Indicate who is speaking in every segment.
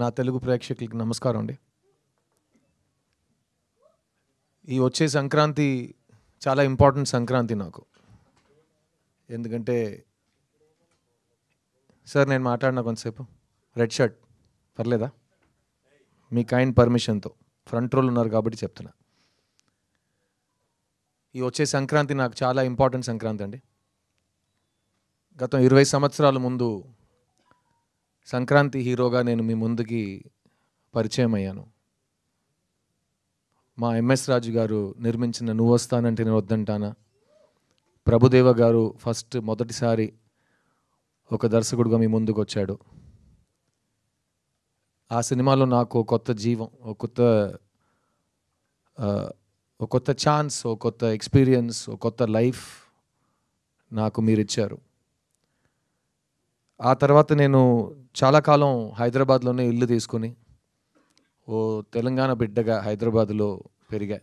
Speaker 1: నా తెలుగు ప్రేక్షకులకి నమస్కారం అండి. ఈ వచ్చే సంక్రాంతి చాలా ఇంపార్టెంట్ సంక్రాంతి నాకు. ఎందుకంటే సార్ నేను మాట్లాడినా కొంతసేపు రెడ్ షర్ట్ పర్లేదా? మీ కైండ్ పర్మిషన్తో ఫ్రంట్ రోల్ ఉన్నారు కాబట్టి చెప్తున్నా. ఈ వచ్చే సంక్రాంతి నాకు చాలా ఇంపార్టెంట్ సంక్రాంతి అండి. గత 20 సంవత్సరాల ముందు సంక్రాంతి హీరోగా నేను మీ ముందుకి పరిచయం అయ్యాను. మా ఎంఎస్ రాజు గారు నిర్మించిన నువ్వు వస్తానంటే నేను వద్దంటానా, ప్రభుదేవ గారు మొదటిసారి ఒక దర్శకుడుగా మీ ముందుకు వచ్చాడు. ఆ సినిమాలో నాకు కొత్త జీవం, ఒక కొత్త ఛాన్స్, ఒక కొత్త ఎక్స్పీరియన్స్, ఒక కొత్త లైఫ్ నాకు మీరు ఇచ్చారు. ఆ తర్వాత నేను చాలా కాలం హైదరాబాద్లోనే ఇల్లు తీసుకుని ఓ తెలంగాణ బిడ్డగా హైదరాబాద్లో పెరిగా.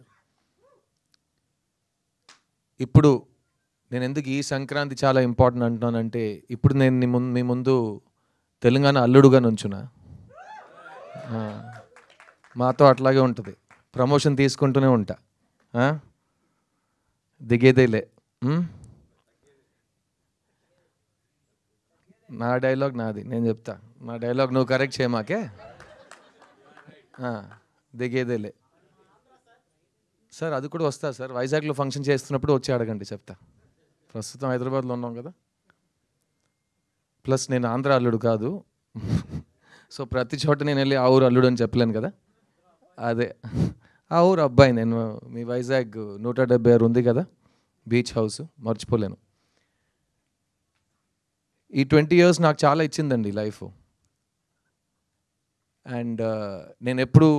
Speaker 1: ఇప్పుడు నేను ఎందుకు ఈ సంక్రాంతి చాలా ఇంపార్టెంట్ అంటున్నానంటే, ఇప్పుడు నేను మీ ముందు తెలంగాణ అల్లుడుగా నుంచున్నా. మాతో అట్లాగే ఉంటుంది, ప్రమోషన్ తీసుకుంటూనే ఉంటా, దిగేదేలే. నా డైలాగ్ నాది, నేను చెప్తా. నా డైలాగ్ నువ్వు కరెక్ట్ చేయమాకే. దిగేదేలే సార్, అది కూడా వస్తా సార్. వైజాగ్లో ఫంక్షన్ చేస్తున్నప్పుడు వచ్చి అడగండి, చెప్తా. ప్రస్తుతం హైదరాబాద్లో ఉన్నాం కదా. ప్లస్ నేను ఆంధ్ర అల్లుడు కాదు, సో ప్రతి చోట నేను వెళ్ళి ఆ ఊరు అల్లుడు అని చెప్పలేను కదా. అదే ఆ ఊరు అబ్బాయి నేను. మీ వైజాగ్ 176 ఉంది కదా, బీచ్ హౌస్, మర్చిపోలేను. ఈ 20 years నాకు చాలా ఇచ్చిందండి లైఫ్. అండ్ నేను ఎప్పుడు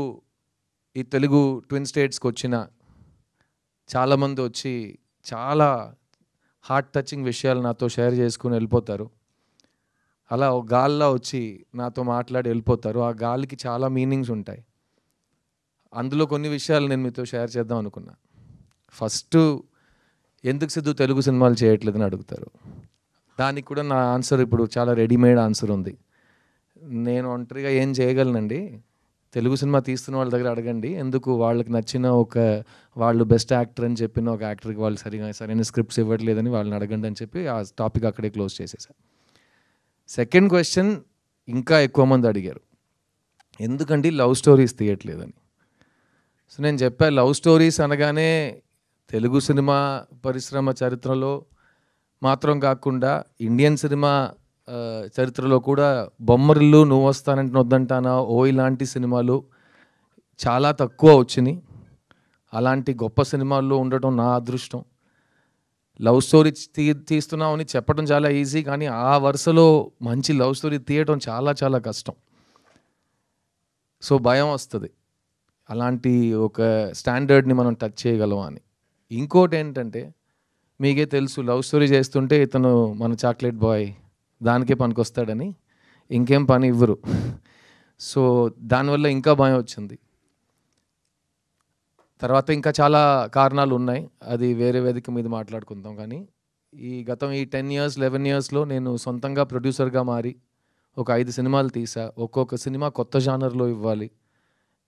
Speaker 1: ఈ తెలుగు ట్విన్ స్టేట్స్కి వచ్చిన చాలామంది వచ్చి చాలా హార్ట్ టచింగ్ విషయాలు నాతో షేర్ చేసుకుని వెళ్ళిపోతారు. అలా ఒక గాల్లో వచ్చి నాతో మాట్లాడి వెళ్ళిపోతారు. ఆ గాలికి చాలా మీనింగ్స్ ఉంటాయి. అందులో కొన్ని విషయాలు నేను మీతో షేర్ చేద్దాం అనుకున్నా. ఫస్ట్, ఎందుకు సిద్ధు తెలుగు సినిమాలు చేయట్లేదని అడుగుతారు. దానికి కూడా నా ఆన్సర్ ఇప్పుడు చాలా రెడీమేడ్ ఆన్సర్ ఉంది. నేను ఒంటరిగా ఏం చేయగలనండి. తెలుగు సినిమా తీస్తున్న వాళ్ళ దగ్గర అడగండి, ఎందుకు వాళ్ళకి నచ్చిన వాళ్ళు బెస్ట్ యాక్టర్ అని చెప్పిన ఒక యాక్టర్కి వాళ్ళు సరైన స్క్రిప్ట్స్ ఇవ్వట్లేదని వాళ్ళని అడగండి అని చెప్పి ఆ టాపిక్ అక్కడే క్లోజ్ చేసేసాను. సెకండ్ క్వశ్చన్ ఇంకా ఎక్కువ మంది అడిగారు, ఎందుకండి లవ్ స్టోరీస్ తీయట్లేదని. సో నేను చెప్పా, లవ్ స్టోరీస్ అనగానే తెలుగు సినిమా పరిశ్రమ చరిత్రలో మాత్రం కాకుండా ఇండియన్ సినిమా చరిత్రలో కూడా బొమ్మరిల్లు, నువ్వు వస్తానంటే వద్దంటానా, ఓ ఇలాంటి సినిమాలు చాలా తక్కువ వచ్చినాయి. అలాంటి గొప్ప సినిమాల్లో ఉండటం నా అదృష్టం. లవ్ స్టోరీ తీస్తున్నామని చెప్పడం చాలా ఈజీ, కానీ ఆ వరుసలో మంచి లవ్ స్టోరీ తీయటం చాలా చాలా కష్టం. సో భయం వస్తుంది, అలాంటి ఒక స్టాండర్డ్ని మనం టచ్ చేయగలం అని. ఇంకోటి ఏంటంటే, మీకే తెలుసు, లవ్ స్టోరీ చేస్తుంటే ఇతను మన చాక్లెట్ బాయ్ దానికే పనికొస్తాడని ఇంకేం పని ఇవ్వరు. సో దానివల్ల ఇంకా భయం వచ్చింది. తర్వాత ఇంకా చాలా కారణాలు ఉన్నాయి, అది వేరే వేదిక మీద మాట్లాడుకుందాం. కానీ ఈ 10 years 11 yearsలో నేను సొంతంగా ప్రొడ్యూసర్గా మారి ఒక 5 సినిమాలు తీసా. ఒక్కొక్క సినిమా కొత్త జానర్లో ఇవ్వాలి.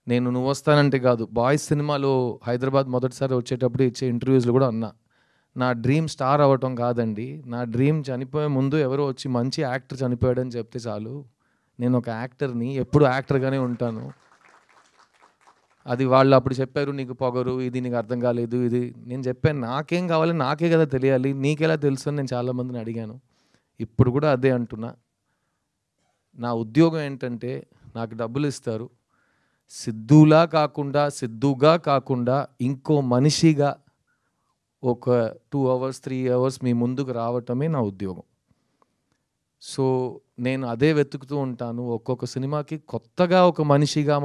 Speaker 1: నేను నువ్వు వస్తానంటే కాదు, బాయ్స్ సినిమాలో హైదరాబాద్ మొదటిసారి వచ్చేటప్పుడు ఇచ్చే ఇంటర్వ్యూస్లో కూడా అన్నా, నా డ్రీమ్ స్టార్ అవ్వటం కాదండి, నా డ్రీమ్ చనిపోయే ముందు ఎవరో వచ్చి మంచి యాక్టర్ చనిపోయాడని చెప్తే చాలు, నేను ఒక యాక్టర్ని, ఎప్పుడు యాక్టర్గానే ఉంటాను. అది వాళ్ళు అప్పుడు చెప్పారు, నీకు పొగరు, ఇది నీకు అర్థం కాలేదు, ఇది. నేను చెప్పాను, నాకేం కావాలి నాకే కదా తెలియాలి, నీకెలా తెలుసు అని నేను చాలామందిని అడిగాను. ఇప్పుడు కూడా అదే అంటున్నా. నా ఉద్యోగం ఏంటంటే, నాకు డబ్బులు ఇస్తారు, సిద్ధుగా కాకుండా ఇంకో మనిషిగా ఒక 2 hours 3 hours మీ ముందుకు రావటమే నా ఉద్యోగం. సో నేను అదే వెతుకుతూ ఉంటాను. ఒక్కొక్క సినిమాకి కొత్తగా ఒక మనిషిగా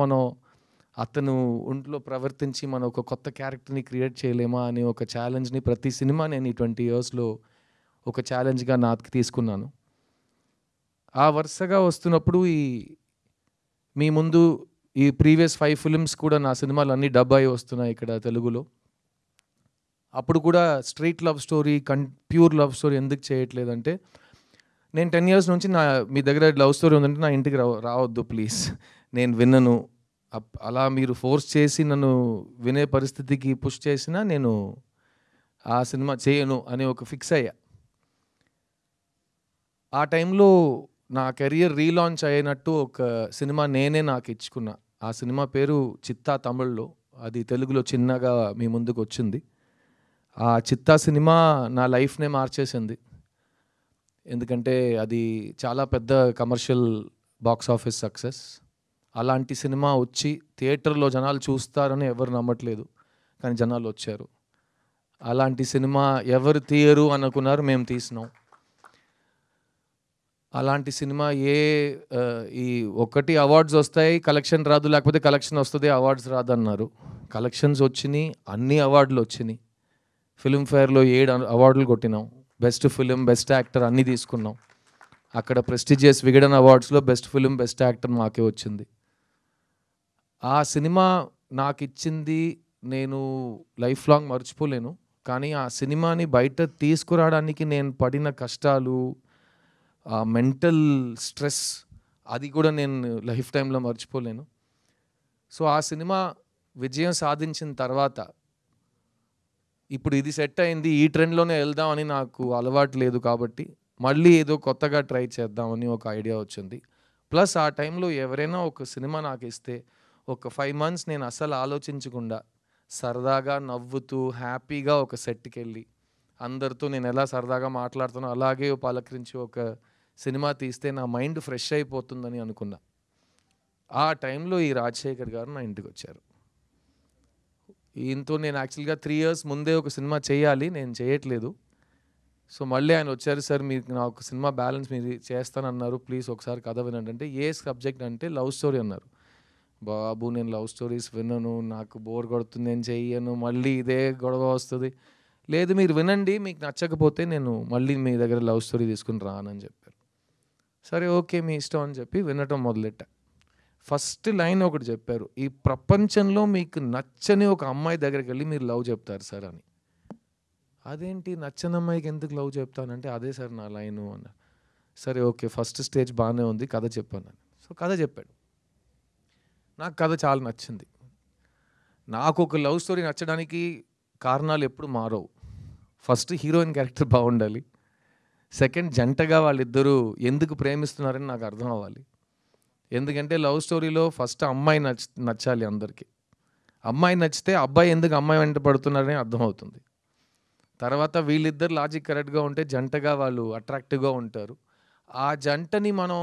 Speaker 1: అతను ఒంట్లో ప్రవర్తించి మనం ఒక కొత్త క్యారెక్టర్ని క్రియేట్ చేయలేమా అనే ఒక ఛాలెంజ్ని ప్రతి సినిమా నేను ఈ 20 yearsలో ఒక ఛాలెంజ్గా నాకు తీసుకున్నాను. ఆ వరుసగా వస్తున్నప్పుడు మీ ముందు ఈ ప్రీవియస్ 5 films కూడా నా సినిమాలు అన్నీ డబ్ అయి వస్తున్నాయి ఇక్కడ తెలుగులో. అప్పుడు కూడా street love story, pure love story ఎందుకు చేయట్లేదంటే, నేను 10 years నుంచి మీ దగ్గర లవ్ స్టోరీ ఉందంటే నా ఇంటికి రావద్దు ప్లీజ్. నేను వినను. అలా మీరు ఫోర్స్ చేసి నన్ను వినే పరిస్థితికి పుష్ చేసినా నేను ఆ సినిమా చేయను అని ఒక ఫిక్స్ అయ్యా. ఆ టైంలో నా కెరియర్ రీలాంచ్ అయినట్టు ఒక సినిమా నేనే నాకు ఇచ్చుకున్నా. ఆ సినిమా పేరు 'చిత్తా' తమిళ్లో. అది తెలుగులో చిన్నగా మీ ముందుకు వచ్చింది. ఆ 'చిత్తా' సినిమా నా లైఫ్‌నే మార్చేసింది. ఎందుకంటే అది చాలా పెద్ద కమర్షియల్ బాక్స్ ఆఫీస్ సక్సెస్. అలాంటి సినిమా వచ్చి థియేటర్‌లో జనాలు చూస్తారని ఎవరు నమ్మట్లేదు. కానీ జనాలు వచ్చారు. అలాంటి సినిమా ఎవరు తీయరు అనుకున్నారు, మేము తీసినాం. అలాంటి సినిమా ఈ ఒకటి అవార్డ్స్ వస్తాయి, కలెక్షన్ రాదు, లేకపోతే కలెక్షన్ వస్తుంది, అవార్డ్స్ రాదన్నారు. కలెక్షన్స్ వచ్చినాయి, అన్ని అవార్డులు వచ్చినాయి. ఫిల్మ్‌ఫేర్‌లో 7 అవార్డులు కొట్టినాం. బెస్ట్ ఫిలిం, బెస్ట్ యాక్టర్ అన్నీ తీసుకున్నాం. అక్కడ ప్రెస్టీజియస్ విగడన్ అవార్డ్స్లో బెస్ట్ ఫిలిం, బెస్ట్ యాక్టర్ మాకే వచ్చింది. ఆ సినిమా నాకిచ్చింది నేను లైఫ్ లాంగ్ మర్చిపోలేను. కానీ ఆ సినిమాని బయట తీసుకురావడానికి నేను పడిన కష్టాలు, ఆ మెంటల్ స్ట్రెస్, అది కూడా నేను లైఫ్ టైంలో మర్చిపోలేను. సో ఆ సినిమా విజయం సాధించిన తర్వాత ఇప్పుడు ఇది సెట్ అయింది, ఈ ట్రెండ్లోనే వెళ్దామని నాకు అలవాటు లేదు కాబట్టి మళ్ళీ ఏదో కొత్తగా ట్రై చేద్దామని ఒక ఐడియా వచ్చింది. ప్లస్ ఆ టైంలో ఎవరైనా ఒక సినిమా నాకు ఇస్తే ఒక 5 months నేను అస్సలు ఆలోచించకుండా సరదాగా నవ్వుతూ హ్యాపీగా ఒక సెట్కి వెళ్ళి అందరితో నేను ఎలా సరదాగా మాట్లాడుతానో అలాగే పలకరించి ఒక సినిమా తీస్తే నా మైండ్ ఫ్రెష్ అయిపోతుందని అనుకున్నా. ఆ టైంలో ఈ రాజశేఖర్ గారు నా ఇంటికి వచ్చారు. ఈయనతో నేను యాక్చువల్గా 3 years ముందే ఒక సినిమా చేయాలి, నేను చేయట్లేదు. సో మళ్ళీ ఆయన వచ్చారు, సార్ మీకు నా ఒక సినిమా బ్యాలెన్స్ మీరు చేస్తానన్నారు, ప్లీజ్ ఒకసారి కథ వినండి అంటే, ఏ సబ్జెక్ట్ అంటే లవ్ స్టోరీ అన్నారు. బాబు నేను లవ్ స్టోరీస్ వినను, నాకు బోర్ కొడుతుంది, నేను చెయ్యను, మళ్ళీ ఇదే గొడవ వస్తుంది. లేదు మీరు వినండి, మీకు నచ్చకపోతే నేను మళ్ళీ మీ దగ్గర లవ్ స్టోరీ తీసుకుని రానని చెప్పారు. సరే ఓకే మీ ఇష్టం అని చెప్పి వినటం మొదలెట్టా. ఫస్ట్ లైన్ ఒకటి చెప్పారు, ఈ ప్రపంచంలో మీకు నచ్చని ఒక అమ్మాయి దగ్గరికి వెళ్ళి మీరు లవ్ చెప్తారు సార్ అని. అదేంటి నచ్చని అమ్మాయికి ఎందుకు లవ్ చెప్తానంటే, అదే సార్ నా లైను అన్నారు. సరే ఓకే ఫస్ట్ స్టేజ్ బాగానే ఉంది, కథ చెప్పాను. సో కథ చెప్పాడు. నాకు కథ చాలా నచ్చింది. నాకు ఒక లవ్ స్టోరీ నచ్చడానికి కారణాలు ఎప్పుడు మారవు. ఫస్ట్ హీరోయిన్ క్యారెక్టర్ బాగుండాలి. సెకండ్ జంటగా వాళ్ళిద్దరూ ఎందుకు ప్రేమిస్తున్నారని నాకు అర్థం అవ్వాలి. ఎందుకంటే లవ్ స్టోరీలో ఫస్ట్ అమ్మాయి నచ్చాలి అందరికీ. అమ్మాయి నచ్చితే అబ్బాయి ఎందుకు అమ్మాయి వెంట పడుతున్నారని అర్థమవుతుంది. తర్వాత వీళ్ళిద్దరు లాజిక్ కరెక్ట్గా ఉంటే జంటగా వాళ్ళు అట్రాక్టివ్గా ఉంటారు. ఆ జంటని మనం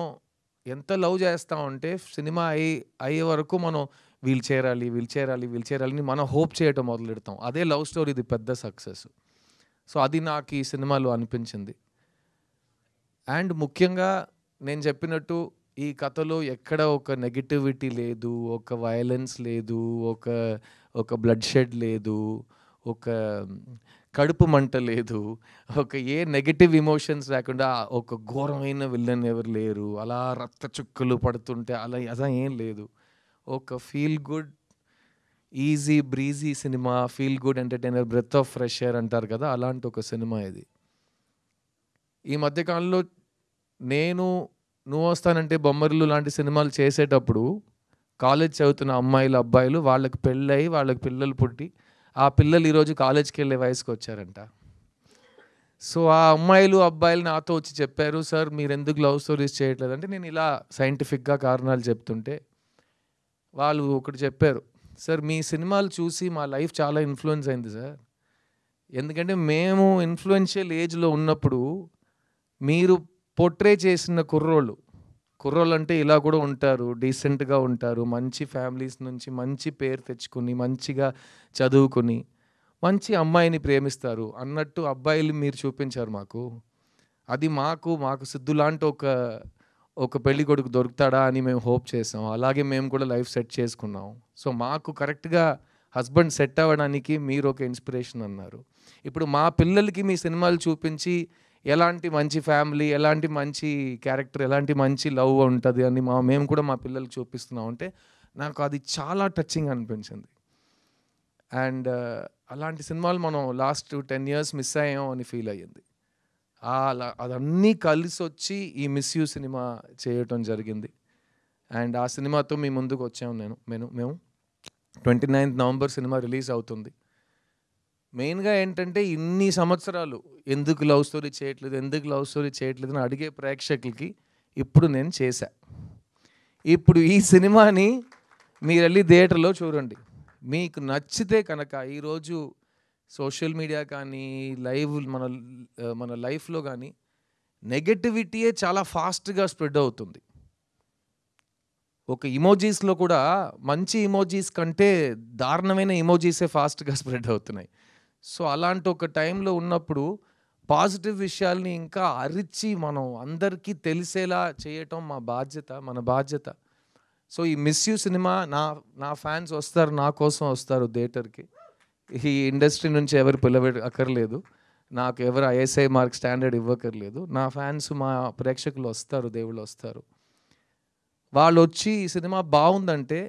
Speaker 1: ఎంత లవ్ చేస్తామంటే సినిమా అయ్యే వరకు మనం వీళ్ళు చేరాలని మనం హోప్ చేయటం మొదలెడతాం. అదే లవ్ స్టోరీది పెద్ద సక్సెస్. సో అది నాకు ఈ సినిమాలో అనిపించింది. అండ్ ముఖ్యంగా నేను చెప్పినట్టు ఈ కథలో ఎక్కడ ఒక నెగిటివిటీ లేదు, ఒక వయలెన్స్ లేదు, ఒక బ్లడ్ షెడ్ లేదు, ఒక కడుపు మంట లేదు, ఒక ఏ నెగిటివ్ ఎమోషన్స్ లేకుండా ఒక ఘోరమైన విలన్ ఎవరు లేరు, అలా రక్త చుక్కలు పడుతుంటే అలా ఏం లేదు. ఒక feel good easy breezy cinema, feel good entertainer, breath of fresh air అంటారు కదా, అలాంటి ఒక సినిమా ఇది. ఈ మధ్యకాలంలో నువ్వు వస్తానంటే బొమ్మరిల్లు లాంటి సినిమాలు చేసేటప్పుడు కాలేజ్ చదువుతున్న అమ్మాయిలు అబ్బాయిలు వాళ్ళకి పెళ్ళయి వాళ్ళకి పిల్లలు పుట్టి ఆ పిల్లలు ఈరోజు కాలేజ్కి వెళ్ళే వయసుకు వచ్చారంట. సో ఆ అమ్మాయిలు అబ్బాయిలు నాతో వచ్చి చెప్పారు, సార్ మీరు ఎందుకు లవ్ స్టోరీస్ చేయట్లేదు అంటే, నేను ఇలా సైంటిఫిక్గా కారణాలు చెప్తుంటే వాళ్ళు ఒకటి చెప్పారు, సార్ మీ సినిమాలు చూసి మా లైఫ్ చాలా ఇన్ఫ్లుయెన్స్ అయింది సార్. ఎందుకంటే మేము ఇన్ఫ్లుయెన్షియల్ ఏజ్లో ఉన్నప్పుడు మీరు పోర్ట్రే చేసిన కుర్రోళ్ళు అంటే ఇలా కూడా ఉంటారు, డీసెంట్గా ఉంటారు, మంచి ఫ్యామిలీస్ నుంచి మంచి పేరు తెచ్చుకుని మంచిగా చదువుకుని మంచి అమ్మాయిని ప్రేమిస్తారు అన్నట్టు అబ్బాయిలు మీరు చూపించారు మాకు. అది మాకు సిద్ధు లాంటి ఒక పెళ్లి కొడుకు దొరుకుతాడా అని మేము హోప్ చేసాం. అలాగే మేము కూడా లైఫ్ సెట్ చేసుకున్నాం. సో మాకు కరెక్ట్గా హస్బెండ్ సెట్ అవ్వడానికి మీరు ఒక ఇన్స్పిరేషన్ అన్నారు. ఇప్పుడు మా పిల్లలకి మీ సినిమాలు చూపించి ఎలాంటి మంచి ఫ్యామిలీ, ఎలాంటి మంచి క్యారెక్టర్, ఎలాంటి మంచి లవ్ ఉంటుంది అని మేము కూడా మా పిల్లలకి చూపిస్తున్నాం అంటే నాకు అది చాలా టచింగ్ అనిపించింది. అండ్ అలాంటి సినిమాలు మనం లాస్ట్ 10 years మిస్ అయ్యాం అని ఫీల్ అయ్యింది. అదన్నీ కలిసి వచ్చి ఈ మిస్ యూ సినిమా చేయటం జరిగింది. అండ్ ఆ సినిమాతో మీ ముందుకు వచ్చాము మేము 29th నవంబర్ సినిమా రిలీజ్ అవుతుంది. మెయిన్గా ఏంటంటే ఇన్ని సంవత్సరాలు ఎందుకు లవ్ స్టోరీ చేయట్లేదు అని అడిగే ప్రేక్షకులకి ఇప్పుడు నేను చేశా. ఇప్పుడు ఈ సినిమాని మీరు వెళ్ళి థియేటర్లో చూడండి. మీకు నచ్చితే కనుక ఈరోజు సోషల్ మీడియా కానీ మన లైఫ్లో కానీ నెగటివిటీయే చాలా ఫాస్ట్గా స్ప్రెడ్ అవుతుంది. ఒక ఇమోజీస్లో కూడా మంచి ఇమోజీస్ కంటే దారుణమైన ఇమోజీసే ఫాస్ట్గా స్ప్రెడ్ అవుతున్నాయి. సో అలాంటి ఒక టైంలో ఉన్నప్పుడు పాజిటివ్ విషయాల్ని ఇంకా అరిచి మనం అందరికీ తెలిసేలా చేయటం మన బాధ్యత. సో ఈ మిస్ యూ సినిమా నా ఫ్యాన్స్ వస్తారు, నా కోసం వస్తారు థియేటర్కి. ఈ ఇండస్ట్రీ నుంచి ఎవరు అక్కర్లేదు, నాకు ఎవరు ఐఎస్ఐ మార్క్ స్టాండర్డ్ ఇవ్వక్కర్లేదు. నా ఫ్యాన్స్, మా ప్రేక్షకులు వస్తారు, దేవుళ్ళు వస్తారు. వాళ్ళు వచ్చి ఈ సినిమా బాగుందంటే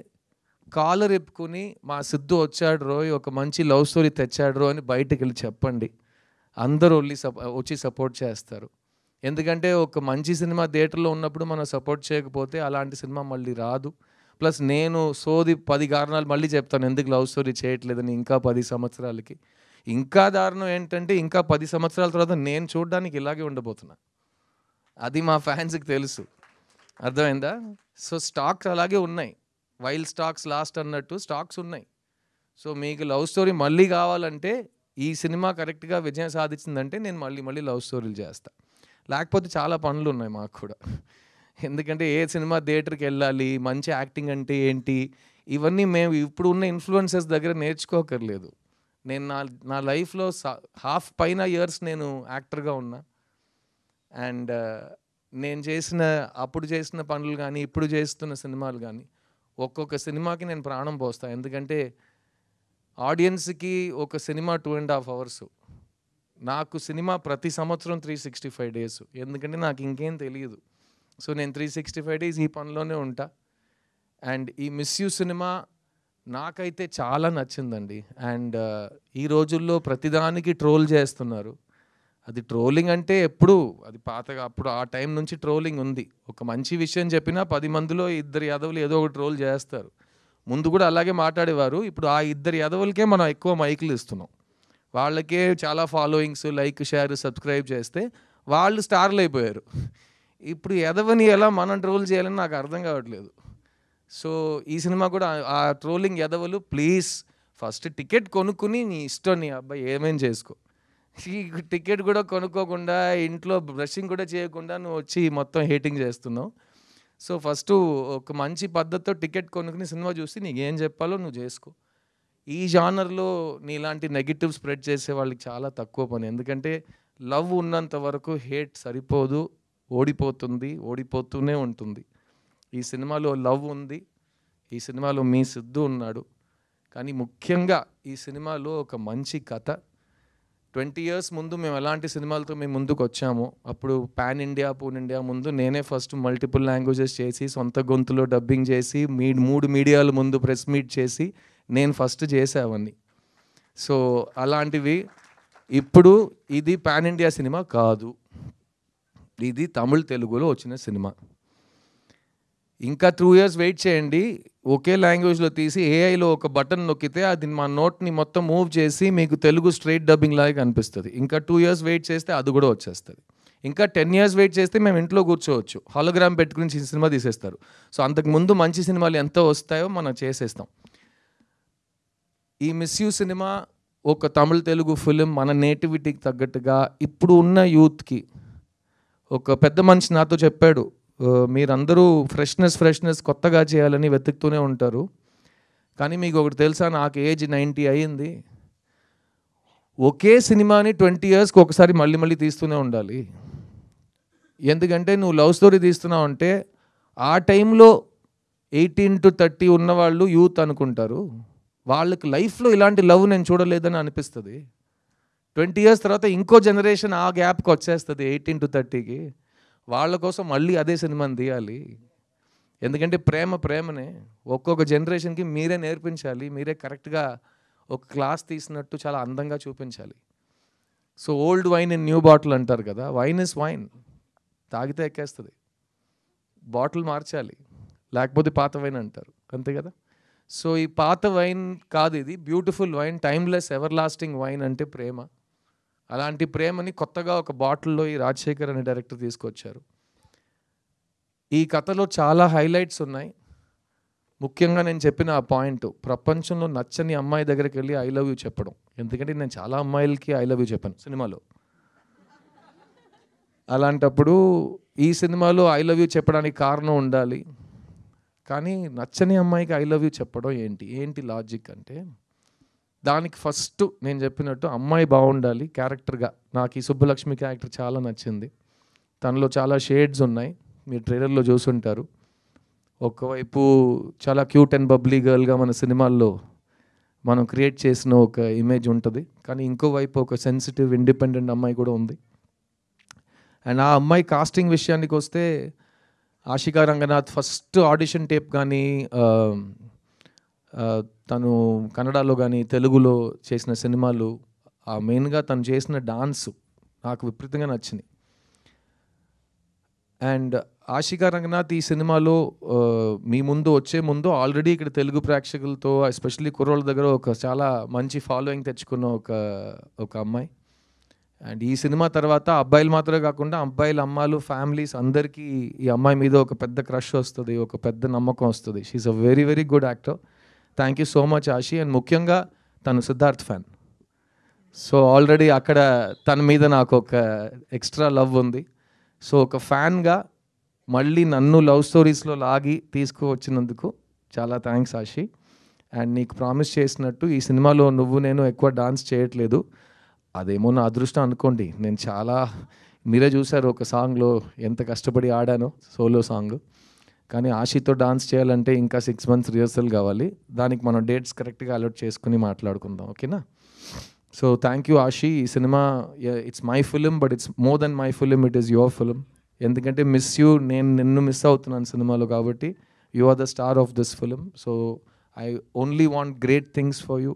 Speaker 1: కాలర్ ఎప్పుకుని మా సిద్ధు వచ్చాడు రోయ్, ఒక మంచి లవ్ స్టోరీ తెచ్చాడు రో అని బయటకు వెళ్ళి చెప్పండి. అందరూ వచ్చి సపోర్ట్ చేస్తారు. ఎందుకంటే ఒక మంచి సినిమా థియేటర్లో ఉన్నప్పుడు మనం సపోర్ట్ చేయకపోతే అలాంటి సినిమా మళ్ళీ రాదు. ప్లస్ నేను 10 కారణాలు మళ్ళీ చెప్తాను ఎందుకు లవ్ స్టోరీ చేయట్లేదని ఇంకా 10 సంవత్సరాలకి. ఇంకా దారుణం ఏంటంటే ఇంకా 10 సంవత్సరాల తర్వాత నేను చూడడానికి ఇలాగే ఉండబోతున్నా. అది మా ఫ్యాన్స్కి తెలుసు. అర్థమైందా? సో స్టాక్స్ అలాగే ఉన్నాయి. వైల్డ్ స్టాక్స్ లాస్ట్ అన్నట్టు స్టాక్స్ ఉన్నాయి. సో మీకు లవ్ స్టోరీ మళ్ళీ కావాలంటే ఈ సినిమా కరెక్ట్గా విజయం సాధించిందంటే నేను మళ్ళీ లవ్ స్టోరీలు చేస్తాను. లేకపోతే చాలా పనులు ఉన్నాయి మాకు కూడా. ఎందుకంటే ఏ సినిమా థియేటర్కి వెళ్ళాలి, మంచి యాక్టింగ్ అంటే ఏంటి, ఇవన్నీ మేము ఇప్పుడు ఉన్న ఇన్ఫ్లుయెన్సర్స్ దగ్గర నేర్చుకోకర్లేదు. నేను నా లైఫ్లో హాఫ్ పైన ఇయర్స్ నేను యాక్టర్గా ఉన్నా. అండ్ నేను అప్పుడు చేసిన పనులు కానీ ఇప్పుడు చేస్తున్న సినిమాలు కానీ ఒక్కొక్క సినిమాకి నేను ప్రాణం పోస్తాను. ఎందుకంటే ఆడియన్స్కి ఒక సినిమా 2.5 hours, నాకు సినిమా ప్రతి సంవత్సరం 365 days. ఎందుకంటే నాకు ఇంకేం తెలియదు. సో నేను 365 days ఈ పనిలోనే ఉంటా. అండ్ ఈ మిస్ యూ సినిమా నాకైతే చాలా నచ్చిందండి. అండ్ ఈ రోజుల్లో ప్రతిదానికి ట్రోల్ చేస్తున్నారు. అది ట్రోలింగ్ అంటే ఎప్పుడు అది పాతగా అప్పుడు ఆ టైం నుంచి ట్రోలింగ్ ఉంది. ఒక మంచి విషయం చెప్పినా 10 మందిలో 2 యాదవులు ఏదో ఒక ట్రోల్ చేస్తారు. ముందు కూడా అలాగే మాట్లాడేవారు. ఇప్పుడు ఆ 2 యాదవులకే మనం ఎక్కువ మైకులు ఇస్తున్నాం. వాళ్ళకే చాలా ఫాలోయింగ్స్, లైక్, షేర్, సబ్స్క్రైబ్ చేస్తే వాళ్ళు స్టార్లు అయిపోయారు. ఇప్పుడు ఎదవని ఎలా మనం ట్రోల్ చేయాలని నాకు అర్థం కావట్లేదు. సో ఈ సినిమా కూడా ఆ ట్రోలింగ్ ఎదవలు ప్లీజ్ ఫస్ట్ టికెట్ కొనుక్కుని నీ ఇష్టం, నీ అబ్బాయి ఏమేం చేసుకో. ఈ టికెట్ కూడా కొనుక్కోకుండా ఇంట్లో బ్రషింగ్ కూడా చేయకుండా నువ్వు వచ్చి మొత్తం హేటింగ్ చేస్తున్నావు. సో ఫస్ట్ ఒక మంచి పద్ధతితో టికెట్ కొనుక్కుని సినిమా చూసి నీకు ఏం చెప్పాలో నువ్వు చేసుకో. ఈ జానర్లో నీలాంటి నెగిటివ్ స్ప్రెడ్ చేసే వాళ్ళకి చాలా తక్కువ పని. ఎందుకంటే లవ్ ఉన్నంత వరకు హేట్ సరిపోదు, ఓడిపోతూనే ఉంటుంది. ఈ సినిమాలో లవ్ ఉంది, ఈ సినిమాలో మీ సిద్ధు ఉన్నాడు. కానీ ముఖ్యంగా ఈ సినిమాలో ఒక మంచి కథ. 20 years ముందు మేము ఎలాంటి సినిమాలతో మేము ముందుకు వచ్చామో, అప్పుడు పాన్ ఇండియా, పూన్ ఇండియా ముందు నేనే ఫస్ట్ మల్టిపుల్ లాంగ్వేజెస్ చేసి సొంత గొంతులో డబ్బింగ్ చేసి 3 మీడియాల ముందు ప్రెస్ మీట్ చేసి నేను ఫస్ట్ చేసేవన్నీ. సో అలాంటివి ఇప్పుడు ఇది పాన్ ఇండియా సినిమా కాదు, ఇది తమిళ్ తెలుగులో వచ్చిన సినిమా. ఇంకా 2 years వెయిట్ చేయండి. ఒకే లాంగ్వేజ్లో తీసి ఏఐలో ఒక బటన్ నొక్కితే అది మా నోట్ని మొత్తం మూవ్ చేసి మీకు తెలుగు స్ట్రైట్ డబ్బింగ్ లాగా కనిపిస్తుంది. ఇంకా 2 years వెయిట్ చేస్తే అది కూడా వచ్చేస్తుంది. ఇంకా 10 years వెయిట్ చేస్తే మేము ఇంట్లో కూర్చోవచ్చు, హాలోగ్రామ్ పెట్టుకుని సినిమా తీసేస్తారు. సో అంతకుముందు మంచి సినిమాలు ఎంత వస్తాయో మనం చేసేస్తాం. ఈ మిస్ యూ సినిమా ఒక తమిళ్ తెలుగు ఫిలిం మన నేటివిటీకి తగ్గట్టుగా ఇప్పుడు ఉన్న యూత్కి. ఒక పెద్ద మనిషి నాతో చెప్పాడు, మీరందరూ ఫ్రెష్నెస్ కొత్తగా చేయాలని వెతుకుతూనే ఉంటారు, కానీ మీకు ఒకటి తెలుసా, నాకు ఏజ్ 90 అయ్యింది, ఒకే సినిమాని 20 yearsకి ఒకసారి మళ్ళీ తీస్తూనే ఉండాలి. ఎందుకంటే నువ్వు లవ్ స్టోరీ తీస్తున్నావు అంటే ఆ టైంలో 18 to 30 ఉన్నవాళ్ళు యూత్ అనుకుంటారు, వాళ్ళకి లైఫ్లో ఇలాంటి లవ్ నేను చూడలేదని అనిపిస్తుంది. 20 years తర్వాత ఇంకో జనరేషన్ ఆ గ్యాప్కి వచ్చేస్తుంది 18 to 30కి. వాళ్ళ కోసం మళ్ళీ అదే సినిమాని తీయాలి. ఎందుకంటే ప్రేమనే ఒక్కొక్క జనరేషన్కి మీరే నేర్పించాలి, మీరే కరెక్ట్గా ఒక క్లాస్ తీసినట్టు చాలా అందంగా చూపించాలి. So old wine in new bottle అంటారు కదా, వైన్ ఇస్ వైన్, తాగితే ఎక్కేస్తుంది, బాటిల్ మార్చాలి. లేకపోతే పాత వైన్ అంటారు, అంతే కదా. సో ఈ పాత వైన్ కాదు, ఇది beautiful wine, timeless ever lasting wine అంటే ప్రేమ. అలాంటి ప్రేమని కొత్తగా ఒక బాటిల్లో ఈ రాజశేఖర్ అనే డైరెక్టర్ తీసుకొచ్చారు. ఈ కథలో చాలా హైలైట్స్ ఉన్నాయి. ముఖ్యంగా నేను చెప్పిన ఆ పాయింట్, ప్రపంచంలో నచ్చని అమ్మాయి దగ్గరికి వెళ్ళి ఐ లవ్ యూ చెప్పడం. ఎందుకంటే నేను చాలా అమ్మాయిలకి ఐ లవ్ యూ చెప్పాను సినిమాలో. అలాంటప్పుడు ఈ సినిమాలో ఐ లవ్ యూ చెప్పడానికి కారణం ఉండాలి, కానీ నచ్చని అమ్మాయికి ఐ లవ్ యూ చెప్పడం ఏంటి లాజిక్ అంటే, దానికి ఫస్ట్ నేను చెప్పినట్టు అమ్మాయి బాగుండాలి క్యారెక్టర్గా. నాకు ఈ సుబ్బలక్ష్మి క్యారెక్టర్ చాలా నచ్చింది. తనలో చాలా షేడ్స్ ఉన్నాయి, మీరు ట్రైలర్లో చూసుంటారు. ఒకవైపు చాలా క్యూట్ అండ్ బబ్లీ గర్ల్గా మన సినిమాల్లో మనం క్రియేట్ చేసిన ఒక ఇమేజ్ ఉంటుంది, కానీ ఇంకోవైపు ఒక సెన్సిటివ్ ఇండిపెండెంట్ అమ్మాయి కూడా ఉంది. అండ్ ఆ అమ్మాయి కాస్టింగ్ విషయానికి వస్తే, Ashika Ranganath first audition tape కానీ తను కన్నడలో కానీ తెలుగులో చేసిన సినిమాలు, మెయిన్గా తను చేసిన డాన్సు నాకు విపరీతంగా నచ్చింది. అండ్ ఆషికా రంగనాథ్ ఈ సినిమాలో మీ ముందు వచ్చే ముందు ఆల్రెడీ ఇక్కడ తెలుగు ప్రేక్షకులతో ఎస్పెషల్లీ కుర్రోళ్ళ దగ్గర ఒక చాలా మంచి ఫాలోయింగ్ తెచ్చుకున్న ఒక అమ్మాయి. అండ్ ఈ సినిమా తర్వాత అబ్బాయిలు మాత్రమే కాకుండా అబ్బాయిల అమ్మాయిలు ఫ్యామిలీస్ అందరికీ ఈ అమ్మాయి మీద ఒక పెద్ద క్రష్ వస్తుంది, ఒక పెద్ద నమ్మకం వస్తుంది. She's a very very good actor. Thank you so much Ashi. And ముఖ్యంగా తను సిద్ధార్థ్ ఫ్యాన్, సో ఆల్రెడీ అక్కడ తన మీద నాకు ఒక ఎక్స్ట్రా లవ్ ఉంది. సో ఒక ఫ్యాన్గా మళ్ళీ నన్ను లవ్ స్టోరీస్లో లాగి తీసుకువచ్చినందుకు చాలా థ్యాంక్స్ ఆషి. అండ్ నీకు ప్రామిస్ చేసినట్టు ఈ సినిమాలో నేను ఎక్కువ డాన్స్ చేయట్లేదు, అదేమో నా అదృష్టం అనుకోండి. నేను చాలా, మీరే చూసారు ఒక సాంగ్లో ఎంత కష్టపడి ఆడానో, సోలో సాంగ్. కానీ ఆషితో డాన్స్ చేయాలంటే ఇంకా 6 months రిహర్సల్ కావాలి. దానికి మనం డేట్స్ కరెక్ట్గా అలర్ట్ చేసుకుని మాట్లాడుకుందాం, ఓకేనా? So thank you Ashi. ఈ సినిమా it's my film, but it's more than my film, it is your film. ఎందుకంటే నిన్ను మిస్ అవుతున్నాను సినిమాలో, కాబట్టి you are the star of this film. So I only want great things for you.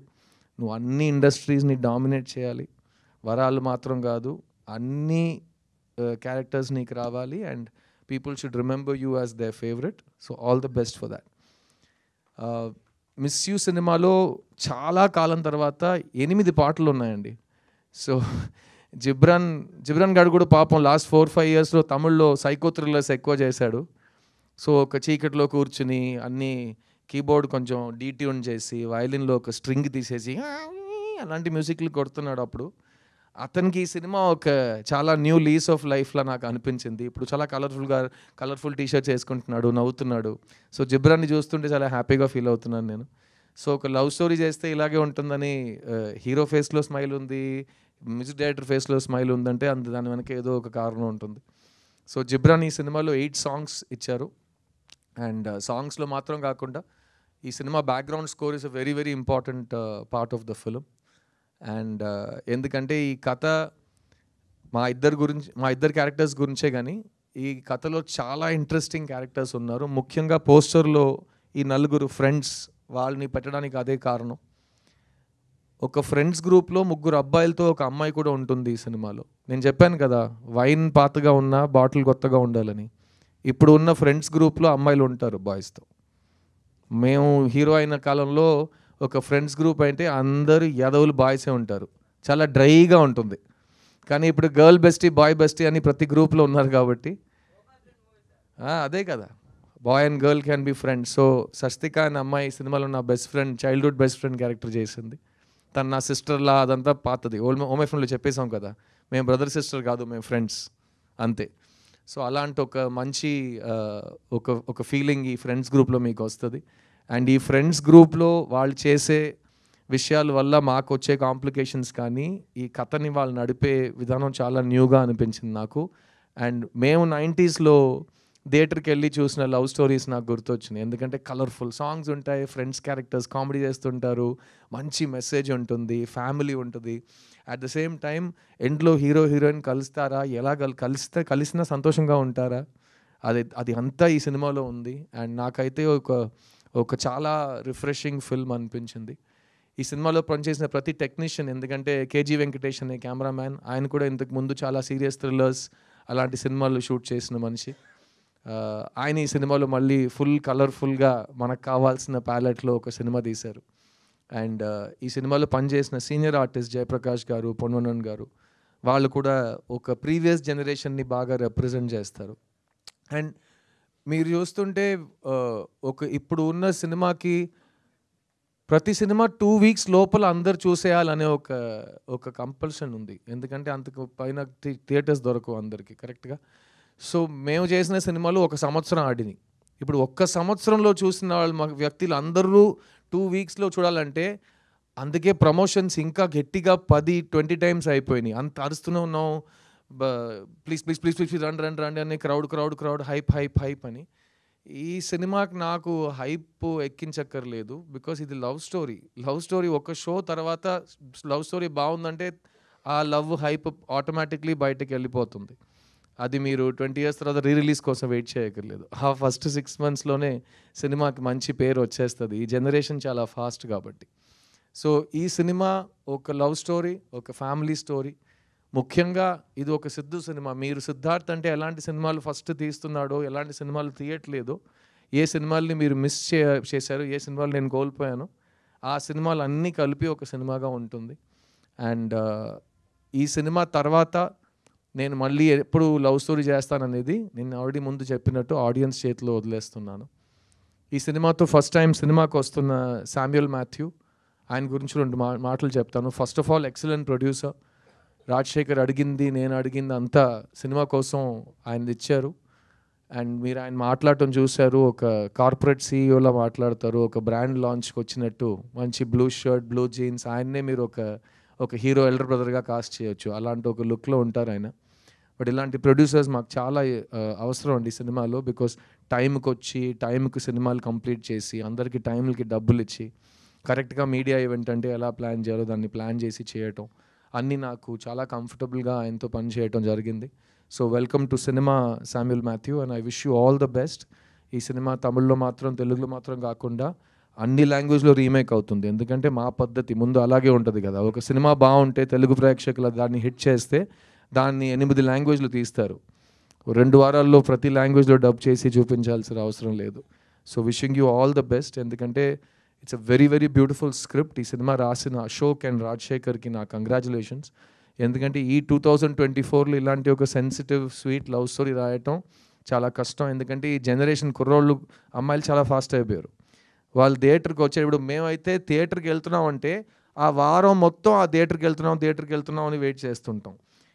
Speaker 1: నువ్వు అన్ని ఇండస్ట్రీస్ని dominate చేయాలి, వరాలు మాత్రం కాదు, అన్ని క్యారెక్టర్స్ నీకు రావాలి. And people should remember you as there favourite. So all the best for that. Miss you సినిమాలో చాలా కాలం తర్వాత 8 పాటలు ఉన్నాయండి. సో జిబ్రాన్ గారు కూడా పాపం లాస్ట్ 4-5 yearsలో తమిళ్లో సైకో థ్రిల్లర్స్ ఎక్కువ చేశాడు. సో ఒక చీకట్లో కూర్చుని అన్నీ కీబోర్డ్ కొంచెం డీట్యూన్ చేసి వయలిన్లో ఒక స్ట్రింగ్ తీసేసి అలాంటి మ్యూజిక్లు కొడుతున్నాడు. అప్పుడు అతనికి ఈ సినిమా ఒక చాలా న్యూ లీస్ ఆఫ్ లైఫ్లా నాకు అనిపించింది. ఇప్పుడు చాలా కలర్ఫుల్ టీషర్ట్స్ వేసుకుంటున్నాడు, నవ్వుతున్నాడు. సో జిబ్రాన్ని చూస్తుంటే చాలా హ్యాపీగా ఫీల్ అవుతున్నాను నేను. సో ఒక లవ్ స్టోరీ చేస్తే ఇలాగే ఉంటుందని, హీరో ఫేస్లో స్మైల్ ఉంది, మ్యూజిక్ డైరెక్టర్ ఫేస్లో స్మైల్ ఉందంటే దాని వెనక ఏదో ఒక కారణం ఉంటుంది. సో జిబ్రాన్ ఈ సినిమాలో 8 songs ఇచ్చారు. అండ్ సాంగ్స్లో మాత్రం కాకుండా ఈ cinema background score is a very very important part of the film. And ఎందుకంటే ఈ కథ మా ఇద్దరు క్యారెక్టర్స్ గురించే, కానీ ఈ కథలో చాలా ఇంట్రెస్టింగ్ క్యారెక్టర్స్ ఉన్నారు. ముఖ్యంగా పోస్టర్లో ఈ 4 ఫ్రెండ్స్, వాళ్ళని పెట్టడానికి అదే కారణం. ఒక ఫ్రెండ్స్ గ్రూప్లో 3 అబ్బాయిలతో ఒక అమ్మాయి కూడా ఉంటుంది ఈ సినిమాలో. నేను చెప్పాను కదా, వైన్ పాతగా ఉన్నా బాటిల్ కొత్తగా ఉండాలని. ఇప్పుడు ఉన్న ఫ్రెండ్స్ గ్రూప్లో అమ్మాయిలు ఉంటారు బాయ్స్తో. మేము హీరో అయిన కాలంలో ఒక ఫ్రెండ్స్ గ్రూప్ అంటే అందరూ యాదవులు బాయ్సే ఉంటారు, చాలా డ్రైగా ఉంటుంది. కానీ ఇప్పుడు గర్ల్ బెస్టీ బాయ్ బెస్టీ అని ప్రతి గ్రూప్లో ఉన్నారు కాబట్టి అదే కదా, boy and girl can be friends. So Sasthika అనే అమ్మాయి సినిమాలో నా best friend, childhood best friend character చేసింది. తను నా సిస్టర్లా, అదంతా పాతది. ఓమే ఫ్రెండ్లో చెప్పేసాం కదా, మేము బ్రదర్ సిస్టర్ కాదు, మేము ఫ్రెండ్స్ అంతే. సో అలాంటి ఒక మంచి ఒక ఫీలింగ్ ఈ ఫ్రెండ్స్ గ్రూప్లో మీకు వస్తుంది. అండ్ ఈ ఫ్రెండ్స్ గ్రూప్లో వాళ్ళు చేసే విషయాల వల్ల మాకు వచ్చే కాంప్లికేషన్స్ కానీ ఈ కథని వాళ్ళు నడిపే విధానం చాలా న్యూగా అనిపించింది నాకు. అండ్ మేము 90sలో థియేటర్కి వెళ్ళి చూసిన లవ్ స్టోరీస్ నాకు గుర్తొచ్చినాయి. ఎందుకంటే కలర్ఫుల్ సాంగ్స్ ఉంటాయి, ఫ్రెండ్స్ క్యారెక్టర్స్ కామెడీ చేస్తుంటారు, మంచి మెసేజ్ ఉంటుంది, ఫ్యామిలీ ఉంటుంది. అట్ ద సేమ్ టైం ఎండ్లో హీరో హీరోయిన్ కలుస్తారా, ఎలా కలిసినా సంతోషంగా ఉంటారా, అది అంతా ఈ సినిమాలో ఉంది. అండ్ నాకైతే ఒక చాలా రిఫ్రెషింగ్ ఫిల్మ్ అనిపించింది. ఈ సినిమాలో పనిచేసిన ప్రతి టెక్నీషియన్, ఎందుకంటే కేజీ వెంకటేష్ అనే కెమెరామ్యాన్, ఆయన కూడా ఇంతకు ముందు చాలా సీరియస్ థ్రిల్లర్స్ అలాంటి సినిమాలు షూట్ చేసిన మనిషి. ఆయన ఈ సినిమాలో మళ్ళీ ఫుల్ కలర్ఫుల్గా మనకు కావాల్సిన ప్యాలెట్లో ఒక సినిమా తీశారు. అండ్ ఈ సినిమాలో పనిచేసిన సీనియర్ ఆర్టిస్ట్ జయప్రకాష్ గారు, పొన్వనన్ గారు, వాళ్ళు కూడా ఒక ప్రీవియస్ జనరేషన్ని బాగా రిప్రజెంట్ చేస్తారు. అండ్ మీరు చూస్తుంటే ఇప్పుడు ఉన్న సినిమాకి ప్రతి సినిమా 2 వీక్స్ లోపల అందరు చూసేయాలనే ఒక కంపల్షన్ ఉంది. ఎందుకంటే అంతకు పైన థియేటర్స్ దొరకవు అందరికీ కరెక్ట్గా. సో మేము చేసిన సినిమాలు 1 సంవత్సరం ఆడినాయి. ఇప్పుడు 1 సంవత్సరంలో చూసిన వాళ్ళు వ్యక్తులు అందరూ 2 వీక్స్లో చూడాలంటే అందుకే ప్రమోషన్స్ ఇంకా గట్టిగా 10-20 టైమ్స్ అయిపోయినాయి. అంత అరుస్తూనే ఉన్నాం, ప్లీజ్ ప్లీజ్ ప్లీజ్ ప్లీజ్ రండి అని, క్రౌడ్ హైప్ అని. ఈ సినిమాకి నాకు హైప్ ఎక్కించక్కర్లేదు, బికాస్ ఇది లవ్ స్టోరీ. ఒక షో తర్వాత లవ్ స్టోరీ బాగుందంటే ఆ లవ్ హైప్ ఆటోమేటిక్లీ బయటకు వెళ్ళిపోతుంది. అది మీరు 20 years తర్వాత రిలీజ్ కోసం వెయిట్ చేయక్కర్లేదు. ఆ ఫస్ట్ 6 monthsలోనే సినిమాకి మంచి పేరు వచ్చేస్తుంది. ఈ జనరేషన్ చాలా ఫాస్ట్ కాబట్టి. సో ఈ సినిమా ఒక లవ్ స్టోరీ, ఒక ఫ్యామిలీ స్టోరీ. ముఖ్యంగా ఇది ఒక సిద్ధు సినిమా. మీరు సిద్ధార్థ్ అంటే ఎలాంటి సినిమాలు ఫస్ట్ తీస్తున్నాడో, ఎలాంటి సినిమాలు తీయట్లేదో, ఏ సినిమాల్ని మీరు మిస్ చేశారు, ఏ సినిమాలు నేను కోల్పోయాను, ఆ సినిమాలు అన్నీ కలిపి ఒక సినిమాగా ఉంటుంది. అండ్ ఈ సినిమా తర్వాత నేను మళ్ళీ ఎప్పుడు లవ్ స్టోరీ చేస్తాననేది నేను ఆల్రెడీ ముందు చెప్పినట్టు ఆడియన్స్ చేతిలో వదిలేస్తున్నాను. ఈ సినిమాతో ఫస్ట్ టైం సినిమాకి వస్తున్న శామ్యూల్ మాథ్యూ, ఆయన గురించి 2 మాటలు చెప్తాను. First of all excellent producer. Rajasekhar అడిగింది, నేను అడిగింది అంతా సినిమా కోసం ఆయన ఇచ్చారు. అండ్ మీరు ఆయన మాట్లాడటం చూశారు, ఒక కార్పొరేట్ సీఈఓలా మాట్లాడతారు, ఒక బ్రాండ్ లాంచ్కి వచ్చినట్టు మంచి బ్లూ షర్ట్, బ్లూ జీన్స్. ఆయన్నే మీరు ఒక హీరో ఎల్డర్ బ్రదర్గా కాస్ట్ చేయొచ్చు, అలాంటి ఒక లుక్లో ఉంటారు ఆయన. బట్ ఇలాంటి ప్రొడ్యూసర్స్ మాకు చాలా అవసరం అండి సినిమాలో. బికాస్ టైంకి సినిమాలు కంప్లీట్ చేసి అందరికీ టైంలకి డబ్బులు ఇచ్చి కరెక్ట్గా మీడియా ఈవెంట్ అంటే ఎలా ప్లాన్ చేయాలో దాన్ని ప్లాన్ చేసి చేయటం అన్నీ నాకు చాలా కంఫర్టబుల్గా ఆయనతో పని చేయటం జరిగింది. So welcome to cinema Samuel Matthew, and I wish you all the best. ఈ సినిమా తమిళ్లో మాత్రం, తెలుగులో మాత్రం కాకుండా అన్ని లాంగ్వేజ్లో రీమేక్ అవుతుంది. ఎందుకంటే మా పద్ధతి ముందు అలాగే ఉంటుంది కదా. ఒక సినిమా బాగుంటే తెలుగు ప్రేక్షకులు దాన్ని హిట్ చేస్తే దాన్ని 8 లాంగ్వేజ్లు తీస్తారు. 2 వారాల్లో ప్రతి లాంగ్వేజ్లో డబ్ చేసి చూపించాల్సిన అవసరం లేదు. So wishing you all the best. ఎందుకంటే it's a very very beautiful script. ఈ సినిమా రాసిన అశోక్ అండ్ రాజశేఖర్కి నా కంగ్రాచులేషన్స్. ఎందుకంటే ఈ 2024లో ఇలాంటి ఒక సెన్సిటివ్ స్వీట్ లవ్ స్టోరీ రాయటం చాలా కష్టం. ఎందుకంటే ఈ జనరేషన్ కుర్రోళ్ళు, అమ్మాయిలు చాలా ఫాస్ట్ అయిపోయారు. వాళ్ళు థియేటర్కి వచ్చేటప్పుడు, మేమైతే థియేటర్కి వెళ్తున్నామంటే ఆ వారం మొత్తం ఆ థియేటర్కి వెళ్తున్నాం అని వెయిట్ చేస్తుంటాం.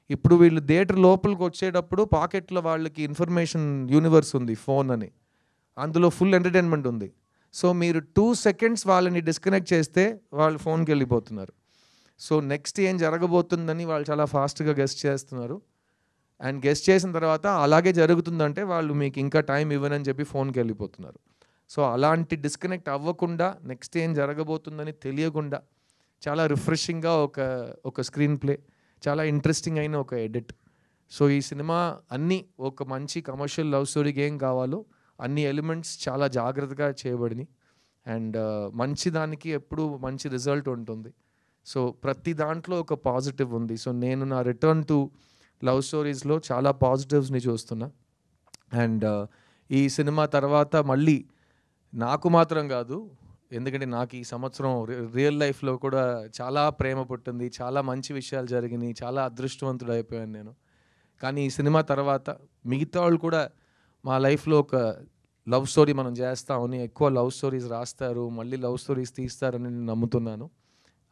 Speaker 1: ఇప్పుడు వీళ్ళు థియేటర్ లోపలికి వచ్చేటప్పుడు పాకెట్లో వాళ్ళకి ఇన్ఫర్మేషన్ యూనివర్స్ ఉంది, ఫోన్ అని, అందులో ఫుల్ ఎంటర్టైన్మెంట్ ఉంది. సో మీరు 2 seconds వాళ్ళని డిస్కనెక్ట్ చేస్తే వాళ్ళు ఫోన్కి వెళ్ళిపోతున్నారు. సో నెక్స్ట్ ఏం జరగబోతుందని వాళ్ళు చాలా ఫాస్ట్గా గెస్ట్ చేస్తున్నారు. అండ్ గెస్ట్ చేసిన తర్వాత అలాగే జరుగుతుందంటే వాళ్ళు మీకు ఇంకా టైం ఇవ్వనని చెప్పి ఫోన్కి వెళ్ళిపోతున్నారు. సో అలాంటి డిస్కనెక్ట్ అవ్వకుండా, నెక్స్ట్ ఏం జరగబోతుందని తెలియకుండా చాలా రిఫ్రెషింగ్గా ఒక స్క్రీన్ ప్లే, చాలా ఇంట్రెస్టింగ్ అయిన ఒక ఎడిట్. సో ఈ సినిమా అన్నీ ఒక మంచి కమర్షియల్ లవ్ స్టోరీకి ఏం కావాలో అన్ని ఎలిమెంట్స్ చాలా జాగ్రత్తగా చేయబడినాయి. అండ్ మంచి దానికి ఎప్పుడు మంచి రిజల్ట్ ఉంటుంది. సో ప్రతి దాంట్లో ఒక పాజిటివ్ ఉంది. సో నేను నా రిటర్న్ టు లవ్ స్టోరీస్లో చాలా పాజిటివ్స్ని చూస్తున్నా. అండ్ ఈ సినిమా తర్వాత మళ్ళీ నాకు మాత్రం కాదు, ఎందుకంటే నాకు ఈ సంవత్సరం రియల్ లైఫ్లో కూడా చాలా ప్రేమ పుట్టింది, చాలా మంచి విషయాలు జరిగినాయి, చాలా అదృష్టవంతుడు అయిపోయాను నేను. కానీ ఈ సినిమా తర్వాత మిగతా వాళ్ళు కూడా మా లైఫ్లో ఒక లవ్ స్టోరీ మనం చేస్తామని, ఎక్కువ లవ్ స్టోరీస్ రాస్తారు, మళ్ళీ లవ్ స్టోరీస్ తీస్తారని నేను నమ్ముతున్నాను.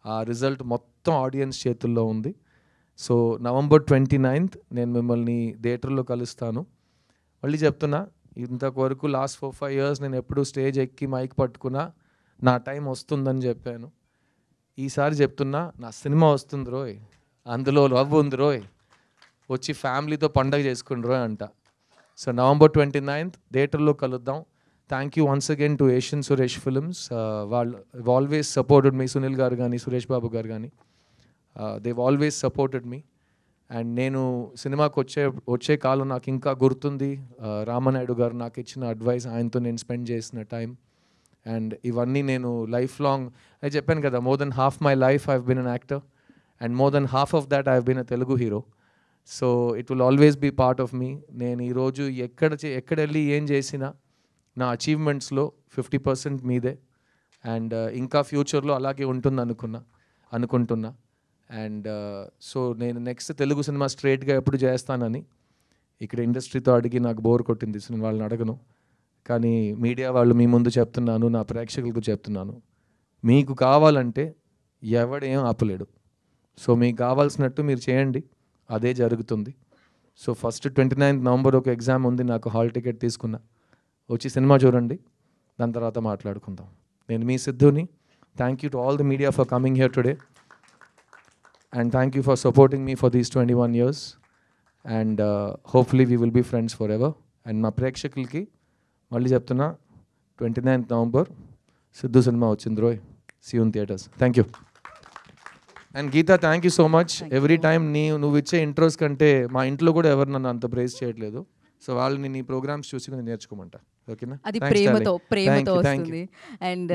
Speaker 1: ఆ రిజల్ట్ మొత్తం ఆడియన్స్ చేతుల్లో ఉంది. సో November 29th నేను మిమ్మల్ని థియేటర్లో కలుస్తాను. మళ్ళీ చెప్తున్నా, ఇంతవరకు లాస్ట్ 4-5 years నేను ఎప్పుడు స్టేజ్ ఎక్కి మైక్ పట్టుకున్నా నా టైం వస్తుందని చెప్పాను. ఈసారి చెప్తున్నా, నా సినిమా వస్తుంది రోయ్, అందులో లవ్ ఉంది రోయ్, వచ్చి ఫ్యామిలీతో పండగ చేసుకుని రోయ్ అంట. సో November 29th థియేటర్లో కలుద్దాం. Thank you once again to Asian Suresh films. వాళ్ళు ఆల్వేస్ సపోర్టెడ్ మీ, సునీల్ గారు కానీ సురేష్ బాబు గారు కానీ, they've always supported me. And నేను సినిమాకి వచ్చే కాలం నాకు ఇంకా గుర్తుంది. రామనాయుడు గారు నాకు ఇచ్చిన అడ్వైస్, ఆయనతో నేను స్పెండ్ చేసిన టైం, అండ్ ఇవన్నీ నేను లైఫ్ లాంగ్, అది చెప్పాను కదా, more than half my life I've been an actor, and more than half of that I've been a Telugu hero. So it will always be part of me. నేను ఈరోజు ఎక్కడ వెళ్ళి ఏం చేసినా నా అచీవ్మెంట్స్లో 50% మీదే. అండ్ ఇంకా ఫ్యూచర్లో అలాగే ఉంటుంది అనుకుంటున్నా. అండ్ సో నేను నెక్స్ట్ తెలుగు సినిమా స్ట్రైట్గా ఎప్పుడు చేస్తానని ఇక్కడ ఇండస్ట్రీతో అడిగి నాకు బోర్ కొట్టింది, నేను వాళ్ళని అడగను. కానీ మీడియా వాళ్ళు మీ ముందు చెప్తున్నాను, నా ప్రేక్షకులకు చెప్తున్నాను, మీకు కావాలంటే ఎవడేం ఆపలేడు. సో మీకు కావాల్సినట్టు మీరు చేయండి, అదే జరుగుతుంది. సో ఫస్ట్ 29th November ఒక ఎగ్జామ్ ఉంది, నాకు హాల్ టికెట్ తీసుకున్నా, వచ్చి సినిమా చూడండి, దాని తర్వాత మాట్లాడుకుందాం. నేను మీ సిద్ధుని. Thank you to all the media for coming here today, and thank you for supporting me for these 21 years, and hopefully we will be friends forever. And మా ప్రేక్షకులకి మళ్ళీ చెప్తున్నా, 29th November సిద్ధు సినిమా వచ్చింది రోయ్, see you in theatres. Thank you. And Geetha, thank you so much. Every time నువ్వు ఇచ్చే intros కంటే మా ఇంట్లో కూడా ఎవరు నన్ను అంత ప్రైజ్ చేయట్లేదు. సో వాళ్ళని నీ ప్రోగ్రామ్స్ చూసి నేర్చుకోమంటా. ఓకేనా?
Speaker 2: అది ప్రేమతో వస్తుంది. అండ్